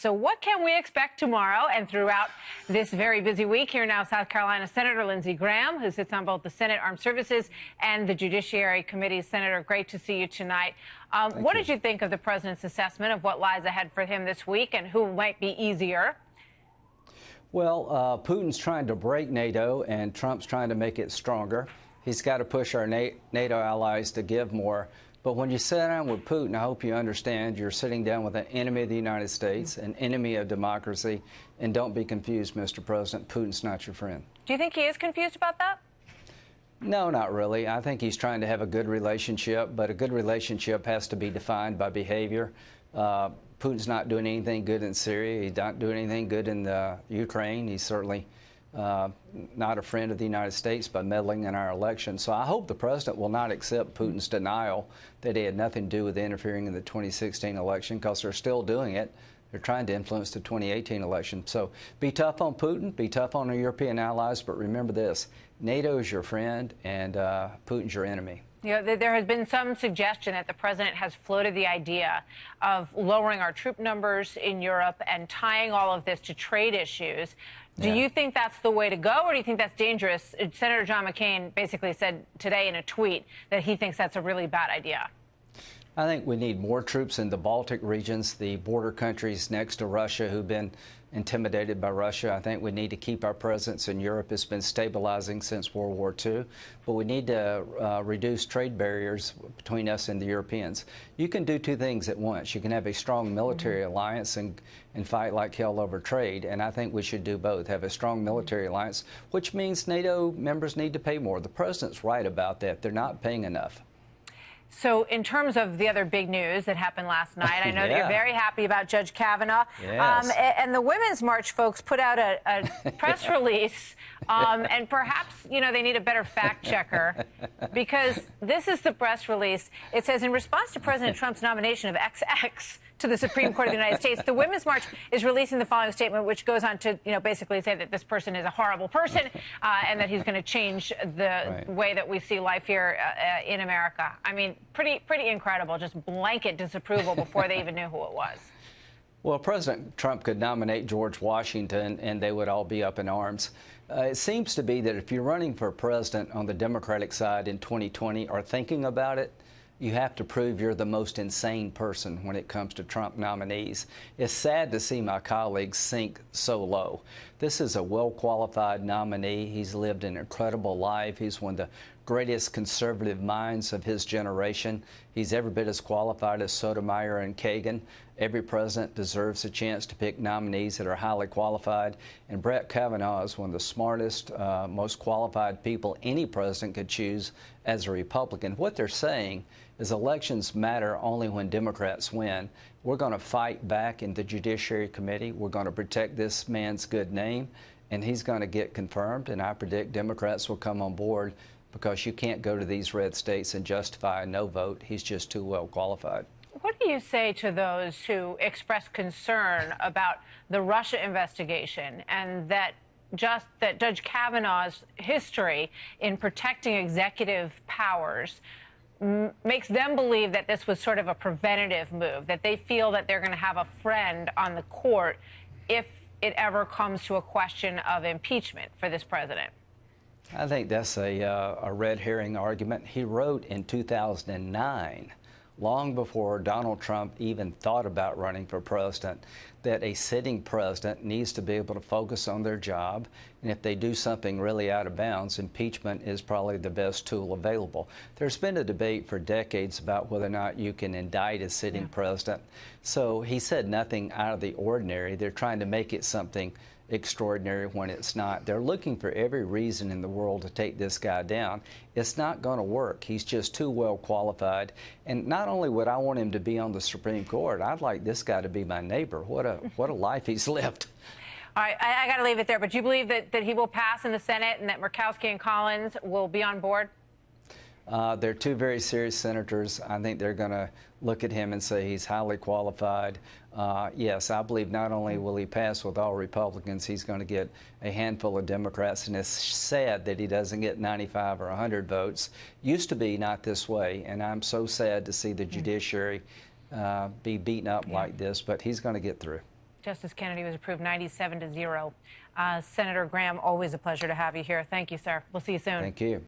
So what can we expect tomorrow and throughout this very busy week? Here now, South Carolina Senator Lindsey Graham, who sits on both the Senate Armed Services and the Judiciary Committee. Senator, great to see you tonight. What did you think of the president's assessment of what lies ahead for him this week and who might be easier? Well, Putin's trying to break NATO and Trump's trying to make it stronger. He's got to push our NATO allies to give more. But when you sit down with Putin, I hope you understand you're sitting down with an enemy of the United States, an enemy of democracy. And don't be confused, Mr. President. Putin's not your friend. Do you think he is confused about that? No, not really. I think he's trying to have a good relationship, but a good relationship has to be defined by behavior. Putin's not doing anything good in Syria. He's not doing anything good in Ukraine. He's certainly not a friend of the United States by meddling in our election. So I hope the president will not accept Putin's denial that he had nothing to do with interfering in the 2016 election, because they're still doing it. They're trying to influence the 2018 election. So be tough on Putin, be tough on our European allies, but remember this, NATO is your friend and Putin's your enemy. You know, there has been some suggestion that the president has floated the idea of lowering our troop numbers in Europe and tying all of this to trade issues. Do you think that's the way to go, or do you think that's dangerous? Senator John McCain basically said today in a tweet that he thinks that's a really bad idea. I think we need more troops in the Baltic regions, the border countries next to Russia who've been intimidated by Russia. I think we need to keep our presence in Europe. It's been stabilizing since World War II, but we need to reduce trade barriers between us and the Europeans. You can do two things at once. You can have a strong military alliance and fight like hell over trade, and I think we should do both. Have a strong military alliance, which means NATO members need to pay more. The president's right about that. They're not paying enough. So in terms of the other big news that happened last night, I know that you're very happy about Judge Kavanaugh. Yes. And the Women's March folks put out a press release, and perhaps, you know, they need a better fact checker, because this is the press release. It says, in response to President Trump's nomination of XX to the Supreme Court of the United States, the Women's March is releasing the following statement, which goes on to, you know, basically say that this person is a horrible person and that he's going to change the way that we see life here in America. I mean, pretty incredible, just blanket disapproval before they even knew who it was. Well, President Trump could nominate George Washington and they would all be up in arms. It seems to be that if you're running for president on the Democratic side in 2020 or thinking about it, you have to prove you're the most insane person when it comes to Trump nominees. It's sad to see my colleagues sink so low. This is a well-qualified nominee. He's lived an incredible life. He's one of the greatest conservative minds of his generation. He's every bit as qualified as Sotomayor and Kagan. Every president deserves a chance to pick nominees that are highly qualified. And Brett Kavanaugh is one of the smartest, most qualified people any president could choose as a Republican. What they're saying is elections matter only when Democrats win. We're going to fight back in the Judiciary Committee. We're going to protect this man's good name, and he's going to get confirmed. And I predict Democrats will come on board, because you can't go to these red states and justify a no vote. He's just too well qualified. What do you say to those who express concern about the Russia investigation and that Judge Kavanaugh's history in protecting executive powers makes them believe that this was sort of a preventative move, that they feel that they're going to have a friend on the court if it ever comes to a question of impeachment for this president? I think that's a red herring argument. He wrote in 2009, long before Donald Trump even thought about running for president, that a sitting president needs to be able to focus on their job. And if they do something really out of bounds, impeachment is probably the best tool available. There's been a debate for decades about whether or not you can indict a sitting president. So he said nothing out of the ordinary. They're trying to make it something extraordinary when it's not. They're looking for every reason in the world to take this guy down. It's not going to work. He's just too well qualified. And not only would I want him to be on the Supreme Court, I'd like this guy to be my neighbor. What a life he's lived. All right, I got to leave it there. But do you believe that he will pass in the Senate and that Murkowski and Collins will be on board? They're two very serious senators. I think they're going to look at him and say he's highly qualified. Yes, I believe not only will he pass with all Republicans, he's going to get a handful of Democrats. And it's sad that he doesn't get 95 or 100 votes. Used to be not this way. And I'm so sad to see the judiciary be beaten up like this. But he's going to get through. Justice Kennedy was approved 97-0. Senator Graham, always a pleasure to have you here. Thank you, sir. We'll see you soon. Thank you.